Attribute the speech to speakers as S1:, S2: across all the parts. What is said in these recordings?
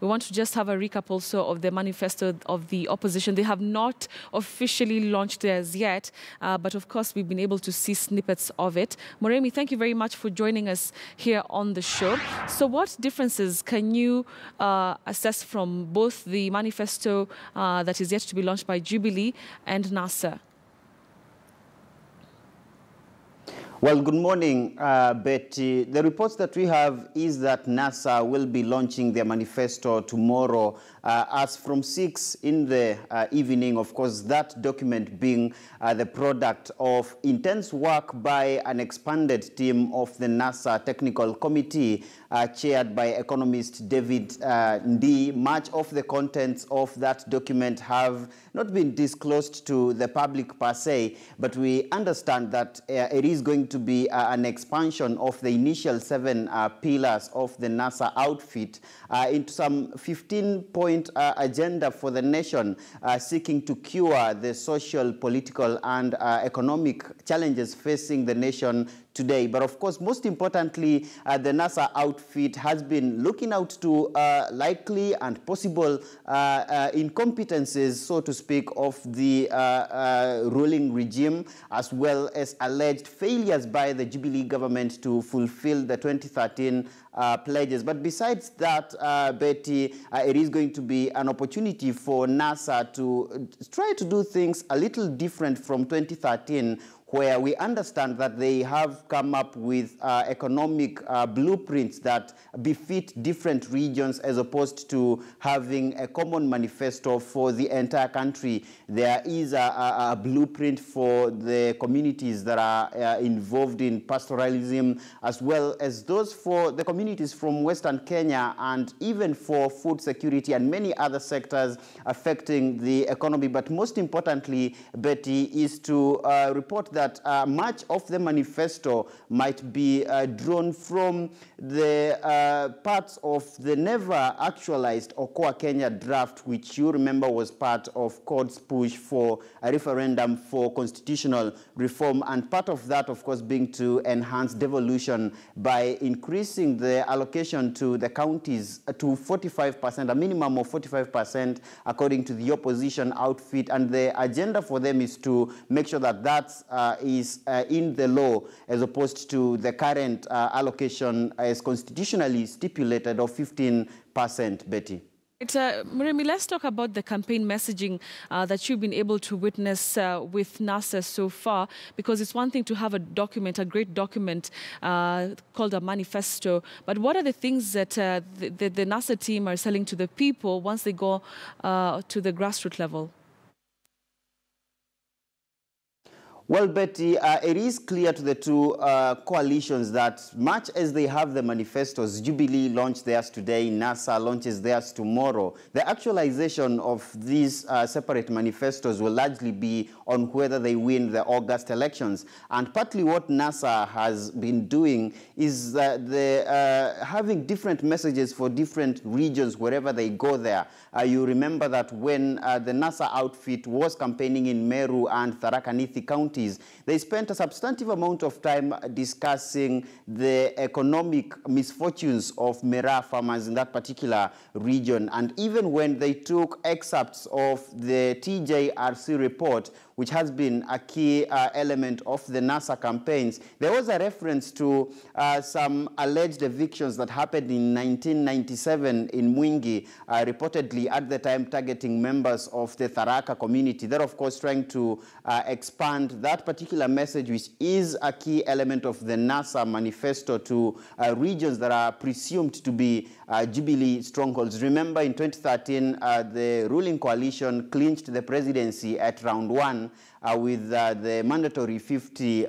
S1: We want to just have a recap also of the manifesto of the opposition. They have not officially launched theirs yet, but of course we've been able to see snippets of it. Murimi, thank you very much for joining us here on the show. So what differences can you assess from both the manifesto that is yet to be launched by Jubilee and NASA?
S2: Well, good morning, Betty. The reports that we have is that NASA will be launching their manifesto tomorrow as from 6 in the evening. Of course, that document being the product of intense work by an expanded team of the NASA Technical Committee chaired by economist David Ndii. Much of the contents of that document have not been disclosed to the public per se, but we understand that it is going to be an expansion of the initial 7 pillars of the NASA outfit into some 15-point agenda for the nation, seeking to cure the social, political, and economic challenges facing the nation today. But of course, most importantly, the NASA outfit has been looking out to likely and possible incompetencies, so to speak, of the ruling regime, as well as alleged failures by the Jubilee government to fulfill the 2013 pledges. But besides that, Betty, it is going to be an opportunity for NASA to try to do things a little different from 2013, where we understand that they have come up with economic blueprints that befit different regions as opposed to having a common manifesto for the entire country. There is a blueprint for the communities that are involved in pastoralism, as well as those for the communities from Western Kenya, and even for food security and many other sectors affecting the economy. But most importantly, Betty, is to report that much of the manifesto might be drawn from the parts of the never actualized Okoa Kenya draft, which you remember was part of CORD's push for a referendum for constitutional reform, and part of that, of course, being to enhance devolution by increasing the allocation to the counties to 45%, a minimum of 45%, according to the opposition outfit. And the agenda for them is to make sure that that is in the law, as opposed to the current allocation as constitutionally stipulated of 15%, Betty.
S1: Murimi, let's talk about the campaign messaging that you've been able to witness with NASA so far, because it's one thing to have a document, a great document called a manifesto, but what are the things that the NASA team are selling to the people once they go to the grassroots level?
S2: Well, Betty, it is clear to the two coalitions that much as they have the manifestos, Jubilee launched theirs today, NASA launches theirs tomorrow, the actualization of these separate manifestos will largely be on whether they win the August elections. And partly what NASA has been doing is having different messages for different regions wherever they go there. You remember that when the NASA outfit was campaigning in Meru and Tharaka Nithi counties, they spent a substantive amount of time discussing the economic misfortunes of Mera farmers in that particular region. And even when they took excerpts of the TJRC report, which has been a key element of the NASA campaigns, there was a reference to some alleged evictions that happened in 1997 in Mwangi, reportedly at the time targeting members of the Tharaka community. They're, of course, trying to expand that particular message, which is a key element of the NASA manifesto, to regions that are presumed to be Jubilee strongholds. Remember, in 2013, the ruling coalition clinched the presidency at round 1 with the mandatory 50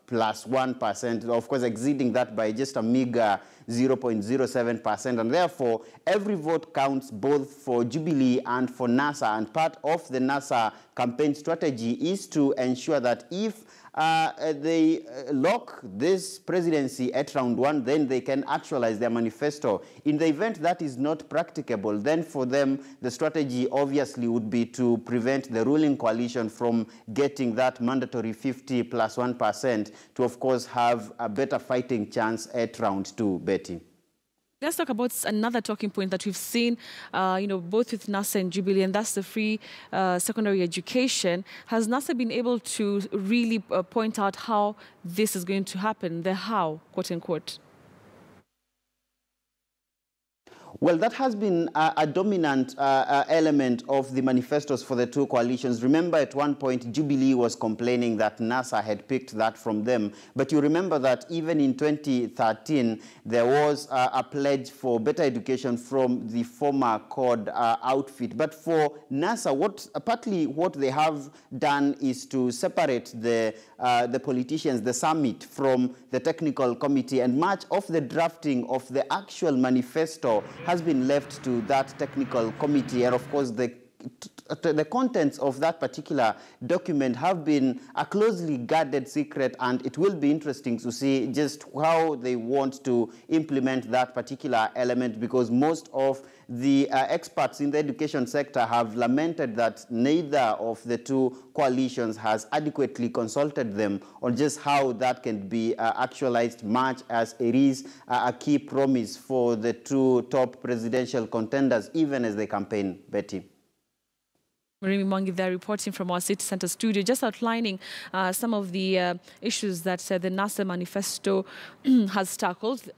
S2: plus 1%, of course exceeding that by just a meager 0.07%. And therefore, every vote counts both for Jubilee and for NASA. And part of the NASA campaign strategy is to ensure that if they lock this presidency at round 1, then they can actualize their manifesto. In the event that is not practicable, then for them, the strategy obviously would be to prevent the ruling coalition from getting that mandatory 50 plus 1% to, of course, have a better fighting chance at round 2, Betty.
S1: Let's talk about another talking point that we've seen, both with NASA and Jubilee, and that's the free secondary education. Has NASA been able to really point out how this is going to happen, the how, quote unquote?
S2: Well, that has been a dominant element of the manifestos for the two coalitions. Remember, at one point, Jubilee was complaining that NASA had picked that from them. But you remember that even in 2013, there was a pledge for better education from the former CORD outfit. But for NASA, partly what they have done is to separate the politicians, the summit, from the technical committee. And much of the drafting of the actual manifesto has been left to that technical committee, and of course the contents of that particular document have been a closely guarded secret, and it will be interesting to see just how they want to implement that particular element, because most of the experts in the education sector have lamented that neither of the two coalitions has adequately consulted them on just how that can be actualized, much as it is a key promise for the two top presidential contenders, even as they campaign. Betty.
S1: Murimi Mwangi there reporting from our City Center studio, just outlining some of the issues that the NASA manifesto has tackled.